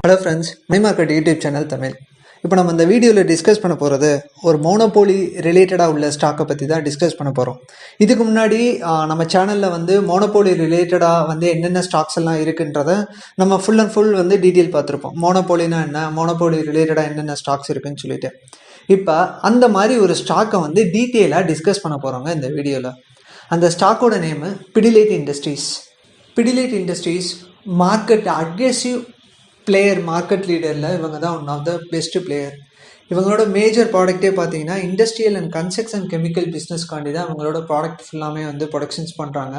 Hello friends, MoneyMarket-YouTubeTamil Tamil. இப்போ நம்ம இந்த வீடியோவில் டிஸ்கஸ் பண்ண போகிறது ஒரு மோனோபோலி ரிலேட்டடாக உள்ள ஸ்டாக்கை பற்றி தான் டிஸ்கஸ் பண்ண போகிறோம். இதுக்கு முன்னாடி நம்ம சேனலில் வந்து மோனோபோலி ரிலேட்டடாக வந்து என்னென்ன ஸ்டாக்ஸ் எல்லாம் இருக்குன்றதை நம்ம ஃபுல் அண்ட் ஃபுல் வந்து டீட்டெயில் பார்த்துருப்போம். மோனோபோலினா என்ன, மோனோபோலி ரிலேட்டடாக என்னென்ன ஸ்டாக்ஸ் இருக்குன்னு சொல்லிட்டு. இப்போ அந்த மாதிரி ஒரு ஸ்டாக்கை வந்து டீட்டெயிலாக டிஸ்கஸ் பண்ண போகிறோங்க இந்த வீடியோவில். அந்த ஸ்டாக்கோட name Pidilite industries. Pidilite industries market aggressive player, market லீடரில் இவங்க தான் one of the best player. இவங்களோட மேஜர் ப்ராடக்டே பார்த்தீங்கன்னா இண்டஸ்ட்ரியல் அண்ட் கன்ஸ்ட்ரக்ஷன் கெமிக்கல் பிஸ்னஸ்க்காண்டி தான் அவங்களோட ப்ராடக்ட் ஃபுல்லாமே வந்து ப்ரொடக்ஷன்ஸ் பண்ணுறாங்க.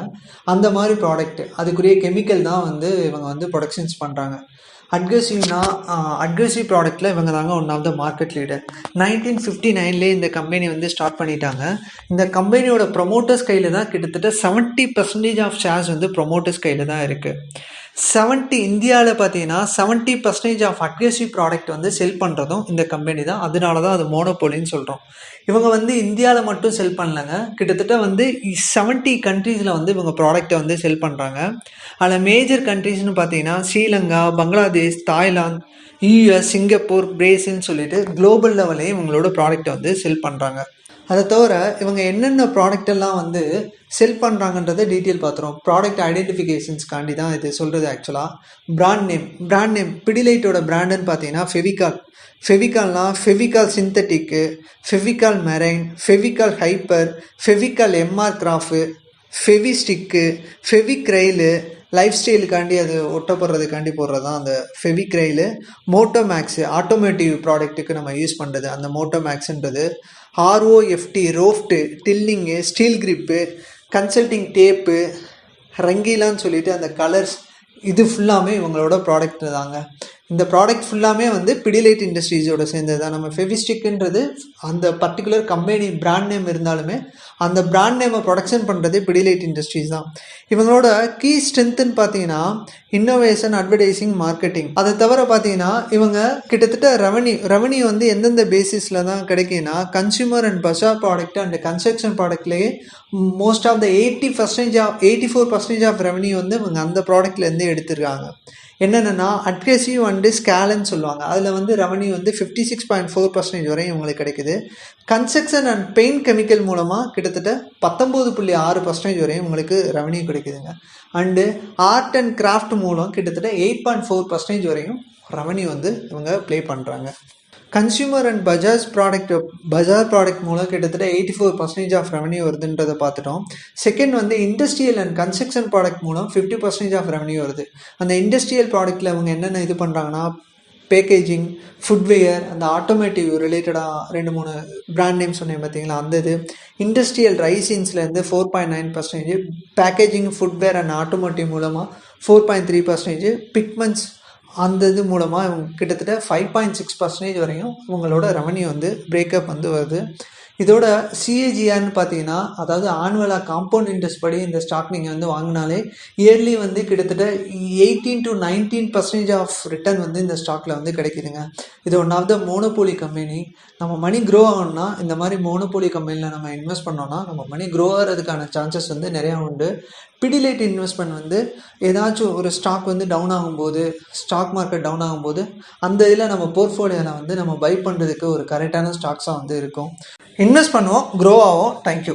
அந்த மாதிரி ப்ராடக்ட் அதுக்குரிய கெமிக்கல் தான் வந்து இவங்க வந்து ப்ரொடக்ஷன்ஸ் பண்ணுறாங்க. அட்கசிவ் ப்ராடக்ட்டில் இவங்க தாங்க one of the market leader. 1959 இந்த கம்பெனி வந்து ஸ்டார்ட் பண்ணிட்டாங்க. இந்த கம்பெனியோட ப்ரொமோட்டர்ஸ் கையில் தான் கிட்டத்தட்ட 70% ஆஃப் ஷேர்ஸ் வந்து ப்ரொமோட்டர்ஸ் கையில் தான் இருக்குது. இந்தியாவில் பார்த்தீங்கன்னா 70% ஆஃப் அட்கசிவ் ப்ராடக்ட் வந்து செல் பண்ணுறதும் இந்த கம்பெனி தான். அதனால தான் அது மோனோபோலின்னு சொல்கிறோம். இவங்க வந்து இந்தியாவில் மட்டும் செல் பண்ணலங்க, கிட்டத்தட்ட வந்து 70 கண்ட்ரீஸில் வந்து இவங்க ப்ராடக்டை வந்து செல் பண்ணுறாங்க. அதில் மேஜர் கண்ட்ரீஸ்னு பார்த்தீங்கன்னா Sri Lanka, Bangladesh, Thailand, US, Singapore, பிரேசில்னு சொல்லிட்டு குளோபல் லெவல்லையும் இவங்களோட ப்ராடக்டை வந்து செல் பண்ணுறாங்க. அதை தவிர இவங்க என்னென்ன ப்ராடக்ட் எல்லாம் வந்து செல் பண்ணுறாங்கன்றதை டீட்டெயில் பார்த்துரும். ப்ராடக்ட் ஐடென்டிஃபிகேஷன்ஸ்காண்டி தான் இது சொல்கிறது. ஆக்சுவலாக பிராண்ட் நேம் பிடிலைட்டோட பிராண்டுன்னு பார்த்தீங்கன்னா ஃபெவிகால்னா Fevicol synthetic, Fevicol marine, Fevicol hyper, Fevicol MR கிராஃபு, ஃபெவிஸ்டிக்கு, ஃபெவிக்ரைலு, லைஃப் ஸ்டைலுக்காண்டி அது ஒட்டப்படுறதுக்காண்டி போடுறது தான் அந்த ஃபெவிக்ரைலு. மோட்டோமேக்ஸு ஆட்டோமேட்டிவ் ப்ராடக்ட்டுக்கு நம்ம யூஸ் பண்ணுறது அந்த மோட்டோமேக்ஸுன்றது. ஆர்ஓஎஃப்டி ரோஃப்ட்டு, டில்லிங்கு, ஸ்டீல் கிரிப்பு, கன்சல்டிங் டேப்பு, ரங்கீலான்னு சொல்லிட்டு அந்த கலர்ஸ், இது ஃபுல்லாமே இவங்களோட ப்ராடக்ட் தாங்க. இந்த ப்ராடக்ட் ஃபுல்லாமே வந்து Pidilite இண்டஸ்ட்ரீஸோட சேர்ந்தது தான். நம்ம ஃபெவிஸ்டிக்குன்றது அந்த பர்டிகுலர் கம்பெனி பிராண்ட் நேம் இருந்தாலுமே அந்த பிராண்ட் நேமை ப்ரொடக்ஷன் பண்ணுறது Pidilite இண்டஸ்ட்ரீஸ் தான். இவங்களோட கீ ஸ்ட்ரென்த்துன்னு பார்த்தீங்கன்னா இன்னோவேஷன், அட்வர்டைசிங், மார்க்கெட்டிங். அதை தவிர பார்த்தீங்கன்னா இவங்க கிட்டத்தட்ட ரெவன்யூ வந்து எந்தெந்த பேசிஸில் தான் கிடைக்குன்னா consumer and bazaar product and construction ப்ராடக்ட்லேயே most of the 84% of revenue வந்து இவங்க அந்த ப்ராடக்ட்லேருந்து எடுத்துருக்காங்க. என்னென்னா அட்கசிவ் அண்டு ஸ்கேலன்னு சொல்லுவாங்க. அதில் வந்து ரெவன்யூ வந்து 56.4% வரையும் இவங்களுக்கு கிடைக்குது. கன்ஸ்ட்ரக்ஷன் அண்ட் பெயிண்ட் கெமிக்கல் மூலமாக கிட்டத்தட்ட 19.6% வரையும் உங்களுக்கு ரெவன்யூ கிடைக்குதுங்க. அண்டு ஆர்ட் அண்ட் கிராஃப்ட் மூலம் கிட்டத்தட்ட 8.4% வரையும் ரெவன்யூ வந்து இவங்க ப்ளே பண்ணுறாங்க. கன்சியூமர் அண்ட் பஜார் ப்ராடக்ட் மூலம் கிட்டத்தட்ட 84% ஆஃப் ரெவன்யூ வருதுன்றதை பார்த்துட்டோம். செகண்ட் வந்து இண்டஸ்ட்ரியல் அண்ட் கன்ஸ்ட்ரக்ஷன் ப்ராடக்ட் மூலம் 50% ஆஃப் ரெவன்யூ வருது. அந்த இண்டஸ்ட்ரியல் ப்ராடக்ட்டில் அவங்க என்னென்ன இது பண்ணுறாங்கன்னா பேக்கேஜிங், ஃபுட்வேர், அந்த ஆட்டோமேட்டிவ் ரிலேட்டடாக 2-3 பிராண்ட் நேம் சொன்னேன் பார்த்தீங்களா, அந்த இது. இண்டஸ்ட்ரியல் ரைசின்ஸ்லேருந்து 4.9%, பேக்கேஜிங், ஃபுட்வேர் அண்ட் ஆட்டோமேட்டிவ் மூலமாக 4.3%, பிக்மெண்ட்ஸ் அந்த இது மூலமாக இவங்க கிட்டத்தட்ட 5.6% வரையும் இவங்களோட ரெவன்யூ வந்து பிரேக்கப் வந்து வருது. இதோட சிஏஜிஆர்னு பார்த்தீங்கன்னா, அதாவது ஆனுவலாக காம்பவுண்ட் இன்ட்ரெஸ்ட் படி இந்த ஸ்டாக் நீங்கள் வந்து வாங்கினாலே இயர்லி வந்து கிட்டத்தட்ட 18 to 19% ஆஃப் ரிட்டர்ன் வந்து இந்த ஸ்டாக்கில் வந்து கிடைக்குதுங்க. இது one of the monopoly company. நம்ம மணி க்ரோ ஆகணும்னா இந்த மாதிரி மோனோபோலி கம்பெனியில் நம்ம இன்வெஸ்ட் பண்ணோம்னா நம்ம மணி க்ரோ ஆகிறதுக்கான சான்சஸ் வந்து நிறையா உண்டு. Pidilite இன்வெஸ்ட்மெண்ட் வந்து ஏதாச்சும் ஒரு ஸ்டாக் வந்து டவுன் ஆகும்போது, ஸ்டாக் மார்க்கெட் டவுன் ஆகும்போது அந்த இதில் நம்ம போர்ட்ஃபோலியோவில் வந்து நம்ம பை பண்ணுறதுக்கு ஒரு கரெக்டான ஸ்டாக்ஸாக வந்து இருக்கும். இன்வெஸ்ட் பண்ணுவோம், க்ரோ ஆகும். தேங்க்யூ.